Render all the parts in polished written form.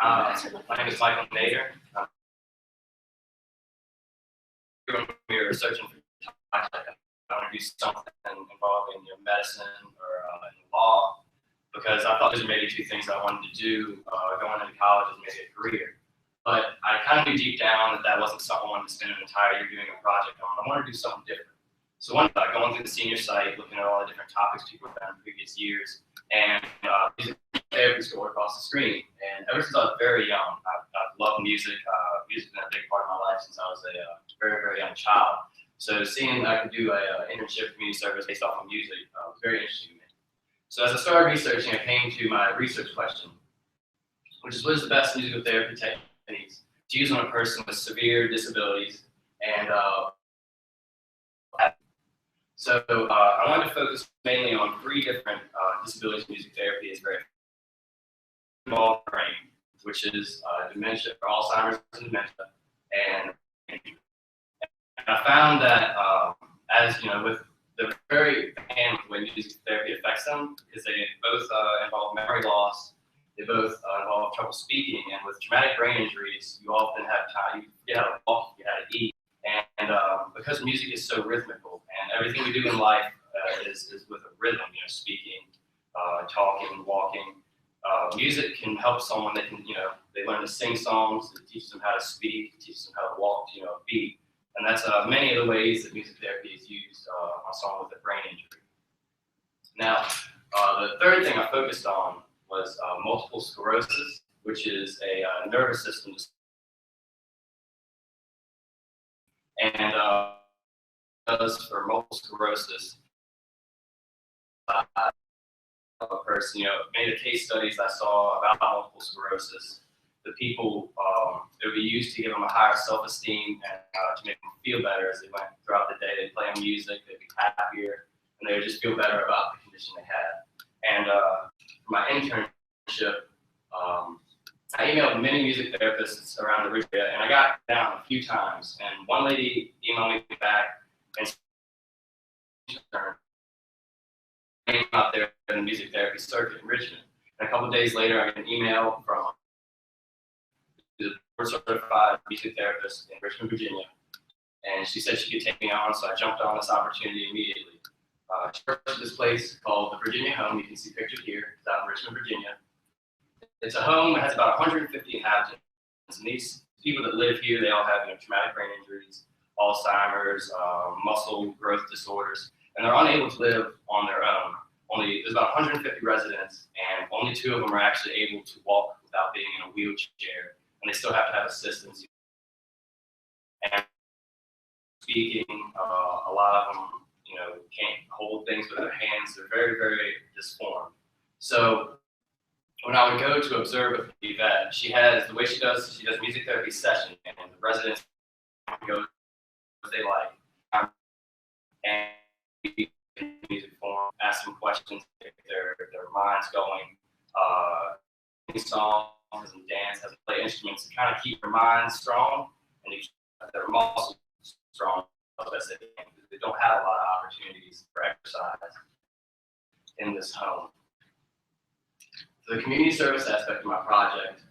My name is MNadder. We were searching for I want to do something involving medicine or in law, because I thought those were maybe two things I wanted to do going into college as maybe a career. But I kind of knew deep down that that wasn't something I wanted to spend an entire year doing a project on. I wanted to do something different. So one day, going through the senior site, looking at all the different topics people have done in previous years, and music therapy scrolled across the screen. And ever since I was very young, I've loved music. Music's been a big part of my life since I was a very, very young child. So seeing that I could do an internship community service based off of music was very interesting to me. So as I started researching, I came to my research question, which is what is the best musical therapy techniques to use on a person with severe disabilities. And so I wanted to focus mainly on 3 different disabilities music therapy is very involved brain, which is dementia, or Alzheimer's and dementia. And I found that as you know, with the very hand the way music therapy affects them, because they both involve memory loss, they both involve trouble speaking, and with traumatic brain injuries, you often have time, you forget how to walk, you forget how to eat. And because music is so rhythmical, and everything we do in life is with a rhythm, speaking, talking, walking. Music can help someone. They can, they learn to sing songs. It teaches them how to speak. It teaches them how to walk, a beat. And that's many of the ways that music therapy is used on someone with a brain injury. Now, the third thing I focused on was multiple sclerosis, which is a nervous system disorder. And for multiple sclerosis, a person, many of the case studies I saw about multiple sclerosis, the people, it would be used to give them a higher self-esteem and to make them feel better as they went throughout the day. They'd play on music, they'd be happier, and they would just feel better about the condition they had. And for my internship, I emailed many music therapists around the area, and I got down a few times. And one lady emailed me back and came out there in the music therapy circuit in Richmond. And a couple of days later, I got an email from the board-certified music therapist in Richmond, Virginia, and she said she could take me on, so I jumped on this opportunity immediately. She works at this place called the Virginia Home. You can see pictured here. It's out in Richmond, Virginia. It's a home that has about 150 inhabitants, and these people that live here, they all have traumatic brain injuries, Alzheimer's, muscle growth disorders, and they're unable to live on their own. There's about 150 residents, and only 2 of them are actually able to walk without being in a wheelchair, and they still have to have assistance. And speaking, a lot of them, can't hold things with their hands. They're very, very disformed. So when I would go to observe with Yvette, the way she does music therapy session, and the residents go as they like, and music form, ask them questions, get their minds going, sing songs and dance, has to play instruments to kind of keep their minds strong and to keep their muscles strong as best they can, because they don't have a lot of opportunities for exercise in this home. For the community service aspect of my project,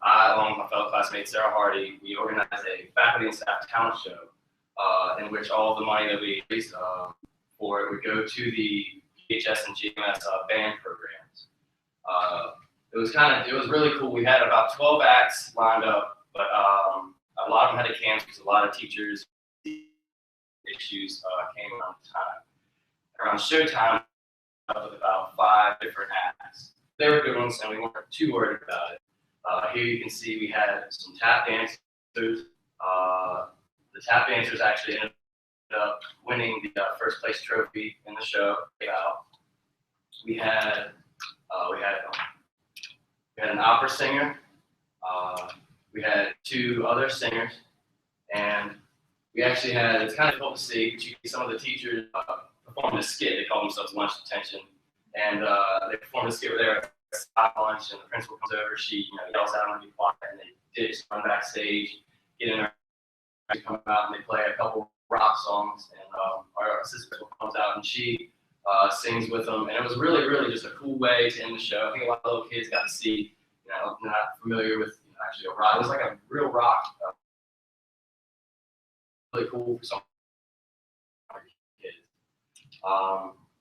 I, along with my fellow classmate Sarah Hardy, we organized a faculty and staff talent show in which all of the money that we raised for it would go to the PHS and GMS band programs. It was really cool. We had about 12 acts lined up, but a lot of them had to cancel because a lot of teachers issues came around the time. Around showtime, with about 5 different acts. They were good ones, and we weren't too worried about it. Here you can see we had some tap dancers. The tap dancers actually ended up winning the first place trophy in the show. We had an opera singer. We had 2 other singers, and we actually had, it's kind of difficult to see, but you see some of the teachers performed a skit. They call themselves lunch detention. And they performed a skit where they were at lunch, and the principal comes over. She, yells at them to be quiet, and they ditch, run backstage, get in there, come out, and they play a couple rock songs. And our assistant principal comes out, and she sings with them. And it was really, really just a cool way to end the show. I think a lot of little kids got to see, not familiar with actually a rock. It was like a real rock. Really cool for some kids.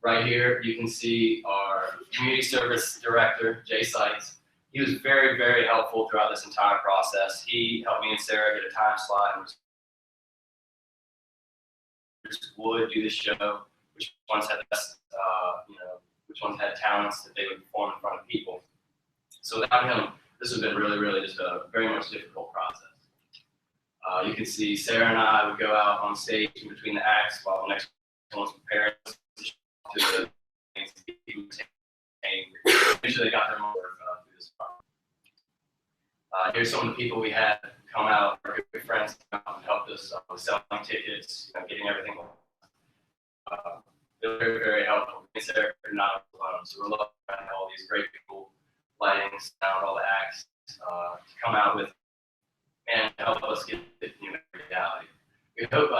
Right here, you can see our community service director, Jay Sykes. He was very, very helpful throughout this entire process. He helped me and Sarah get a time slot and would do the show, which ones had best, which ones had talents that they would perform in front of people. So without him, this would have been really, really just a very much difficult process. You can see Sarah and I would go out on stage in between the acts while the next one was preparing to the things people eventually they got their work through this process. Here's some of the people we had come out, our good friends come out and helped us with selling tickets, getting everything. They were very, very helpful. Me and Sarah could not have alone. So we're lucky to have all these great people, lighting, sound, all the acts, to come out with and help us get the reality. We hope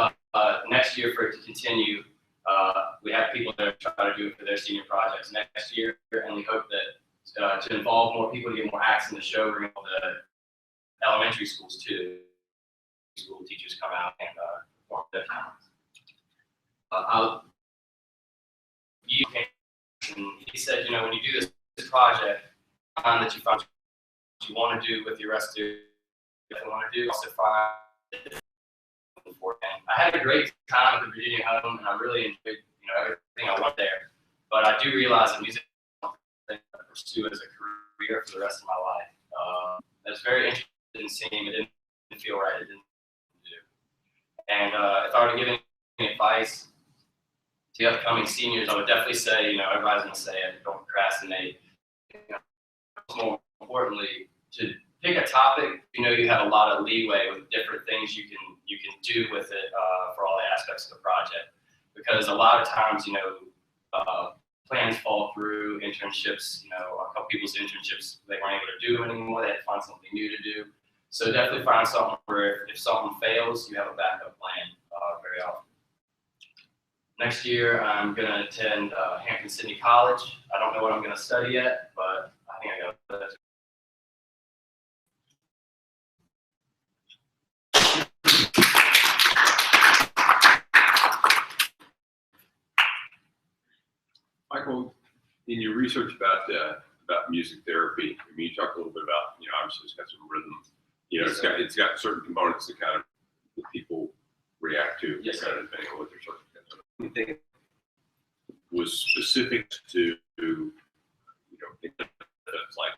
next year for it to continue. We have people that are trying to do it for their senior projects next year, and we hope that to involve more people, to get more acts in the show, bring all the elementary schools too. School teachers come out and perform their talents. He said, when you do this project, that you find what you want to do with your rest of what you want to do, also find beforehand. I had a great time at the Virginia home, and I really enjoyed, everything I went there. But I do realize that music is something I pursue as a career for the rest of my life. I was very interested in singing. It didn't feel right. It didn't do. And if I were to give any advice to the upcoming seniors, I would definitely say, everybody's going to say it, don't procrastinate. More importantly, to pick a topic, you have a lot of leeway with different things you can do with it for all the aspects of the project. Because a lot of times, plans fall through, internships, a couple people's internships, they weren't able to do them anymore, they had to find something new to do. So definitely find something where if something fails, you have a backup plan very often. Next year, I'm going to attend Hampton Sydney College. I don't know what I'm going to study yet, but I think I got that. Michael, in your research about music therapy, you talk a little bit about, obviously it's got some rhythm, it's got certain components that kind of that people react to, yes, depending on what their circumstances are. Anything was specific to, like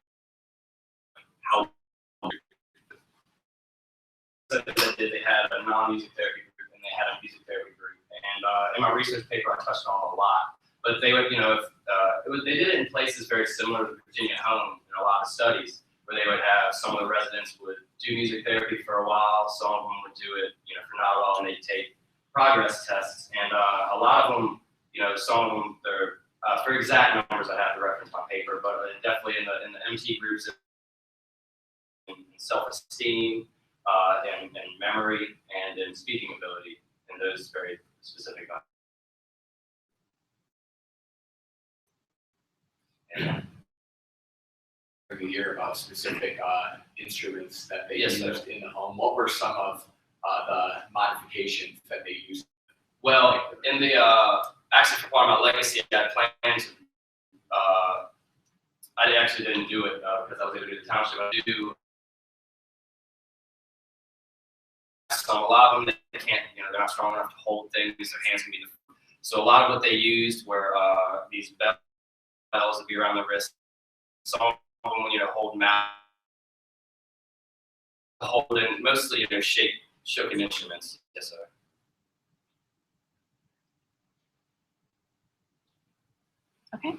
how they had a non-music therapy group and they had a music therapy group. And in my research paper, I touched on it a lot. But they would, they did it in places very similar to the Virginia home in a lot of studies, where they would have some of the residents would do music therapy for a while, some of them would do it, for not a while, and they'd take progress tests. And a lot of them, some of them, they're for exact numbers, I have to reference my paper, but definitely in the MT groups, in self-esteem, and memory, and in speaking ability, and those very specific. Every year about specific instruments that they Yes, used in the home. What were some of the modifications that they used? Well, in the actually for part of my legacy, I had plans. I actually didn't do it because I was able to do the township. I do some. A lot of them they can't. They're not strong enough to hold things. Their hands can be. So a lot of what they used were these bells that be around the wrist. Some of them, hold mouth, holding mostly shaken instruments. Yes, sir. Okay,